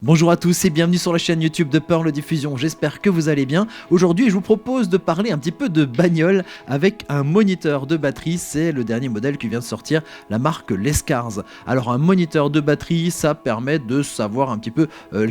Bonjour à tous et bienvenue sur la chaîne YouTube de Pearl Diffusion, j'espère que vous allez bien. Aujourd'hui je vous propose de parler un petit peu de bagnole avec un moniteur de batterie, c'est le dernier modèle qui vient de sortir, la marque Lescars. Alors un moniteur de batterie, ça permet de savoir un petit peu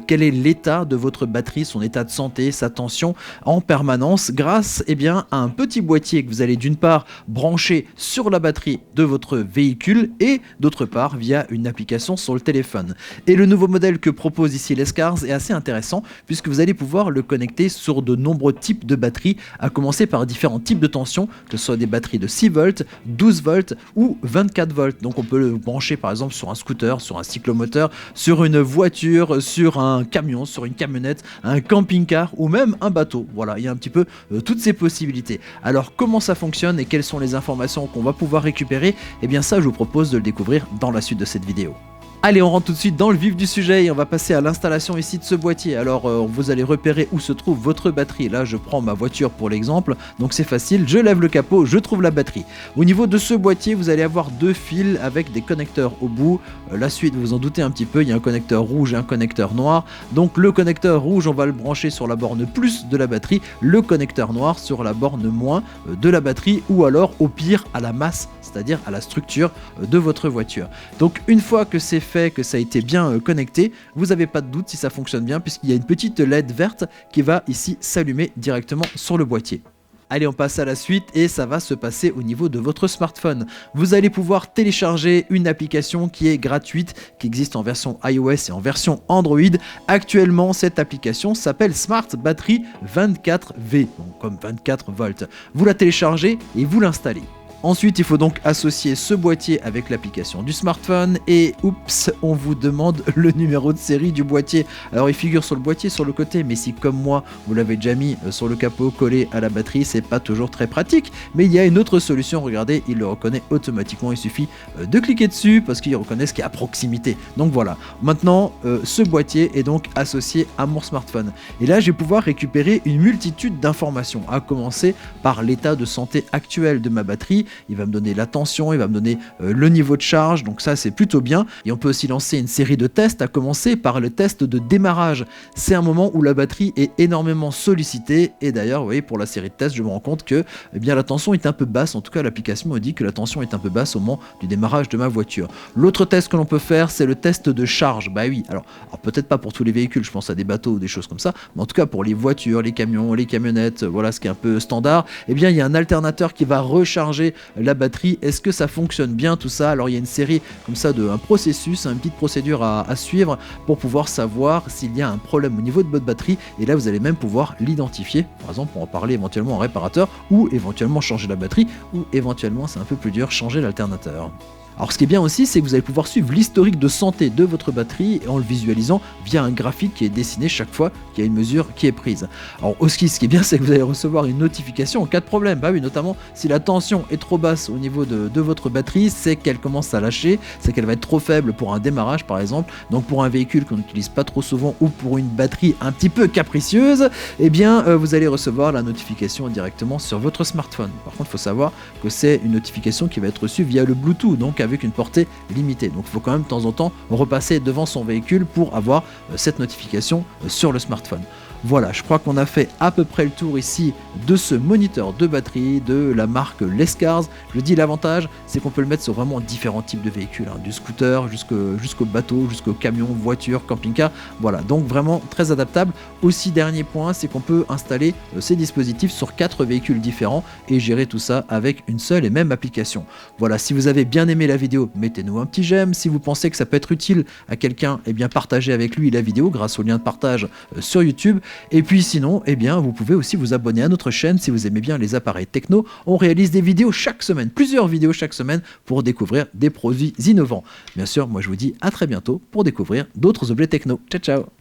quel est l'état de votre batterie, son état de santé, sa tension en permanence grâce à un petit boîtier que vous allez d'une part brancher sur la batterie de votre véhicule et d'autre part via une application sur le téléphone. Et le nouveau modèle que propose ici Lescars est assez intéressant puisque vous allez pouvoir le connecter sur de nombreux types de batteries, à commencer par différents types de tensions, que ce soit des batteries de 6 volts, 12 volts ou 24 volts. Donc on peut le brancher par exemple sur un scooter, sur un cyclomoteur, sur une voiture, sur un camion, sur une camionnette, un camping-car ou même un bateau. Voilà, il y a un petit peu toutes ces possibilités. Alors comment ça fonctionne et quelles sont les informations qu'on va pouvoir récupérer? Eh bien ça je vous propose de le découvrir dans la suite de cette vidéo. Allez, on rentre tout de suite dans le vif du sujet et on va passer à l'installation ici de ce boîtier. Alors vous allez repérer où se trouve votre batterie. Là je prends ma voiture pour l'exemple, donc c'est facile, je lève le capot, je trouve la batterie. Au niveau de ce boîtier vous allez avoir deux fils avec des connecteurs au bout. La suite vous vous en doutez un petit peu, il y a un connecteur rouge et un connecteur noir. Donc le connecteur rouge on va le brancher sur la borne plus de la batterie, le connecteur noir sur la borne moins de la batterie, ou alors au pire à la masse, c'est-à-dire à la structure de votre voiture. Donc une fois que c'est fait, que ça a été bien connecté, vous n'avez pas de doute si ça fonctionne bien puisqu'il y a une petite LED verte qui va ici s'allumer directement sur le boîtier. Allez, on passe à la suite et ça va se passer au niveau de votre smartphone. Vous allez pouvoir télécharger une application qui est gratuite, qui existe en version iOS et en version Android. Actuellement, cette application s'appelle Smart Battery 24V, donc comme 24 volts. Vous la téléchargez et vous l'installez. Ensuite, il faut donc associer ce boîtier avec l'application du smartphone et oups, on vous demande le numéro de série du boîtier. Alors il figure sur le boîtier sur le côté, mais si comme moi vous l'avez déjà mis sur le capot collé à la batterie, c'est pas toujours très pratique. Mais il y a une autre solution, regardez, il le reconnaît automatiquement, il suffit de cliquer dessus parce qu'il reconnaît ce qui est à proximité. Donc voilà, maintenant ce boîtier est donc associé à mon smartphone. Et là je vais pouvoir récupérer une multitude d'informations, à commencer par l'état de santé actuel de ma batterie. Il va me donner la tension, il va me donner le niveau de charge, donc ça c'est plutôt bien. Et on peut aussi lancer une série de tests, à commencer par le test de démarrage. C'est un moment où la batterie est énormément sollicitée, et d'ailleurs vous voyez, pour la série de tests je me rends compte que la tension est un peu basse, en tout cas l'application me dit que la tension est un peu basse au moment du démarrage de ma voiture. L'autre test que l'on peut faire, c'est le test de charge. Bah oui, alors peut-être pas pour tous les véhicules, je pense à des bateaux ou des choses comme ça, mais en tout cas pour les voitures, les camions, les camionnettes, voilà ce qui est un peu standard, il y a un alternateur qui va recharger la batterie. Est-ce que ça fonctionne bien tout ça? Alors il y a une série comme ça un processus, une petite procédure à suivre pour pouvoir savoir s'il y a un problème au niveau de votre batterie, et là vous allez même pouvoir l'identifier, par exemple pour en parler éventuellement en réparateur, ou éventuellement changer la batterie, ou éventuellement c'est un peu plus dur, changer l'alternateur. Alors ce qui est bien aussi, c'est que vous allez pouvoir suivre l'historique de santé de votre batterie en le visualisant via un graphique qui est dessiné chaque fois qu'il y a une mesure qui est prise. Alors aussi, ce qui est bien, c'est que vous allez recevoir une notification en cas de problème. Bah oui, notamment si la tension est trop basse au niveau de votre batterie, c'est qu'elle commence à lâcher, c'est qu'elle va être trop faible pour un démarrage par exemple. Donc pour un véhicule qu'on n'utilise pas trop souvent ou pour une batterie un petit peu capricieuse, vous allez recevoir la notification directement sur votre smartphone. Par contre, il faut savoir que c'est une notification qui va être reçue via le Bluetooth, donc avec une portée limitée. Donc il faut quand même de temps en temps repasser devant son véhicule pour avoir cette notification sur le smartphone. Voilà, je crois qu'on a fait à peu près le tour ici de ce moniteur de batterie de la marque Lescars. Je dis l'avantage, c'est qu'on peut le mettre sur vraiment différents types de véhicules, du scooter jusqu'au bateau, jusqu'au camion, voiture, camping-car. Voilà, donc vraiment très adaptable. Aussi, dernier point, c'est qu'on peut installer ces dispositifs sur 4 véhicules différents et gérer tout ça avec une seule et même application. Voilà, si vous avez bien aimé la vidéo, mettez-nous un petit j'aime. Si vous pensez que ça peut être utile à quelqu'un, partagez avec lui la vidéo grâce au lien de partage sur YouTube. Et puis sinon, vous pouvez aussi vous abonner à notre chaîne si vous aimez bien les appareils techno. On réalise des vidéos chaque semaine, plusieurs vidéos chaque semaine pour découvrir des produits innovants. Bien sûr, moi je vous dis à très bientôt pour découvrir d'autres objets techno. Ciao ciao!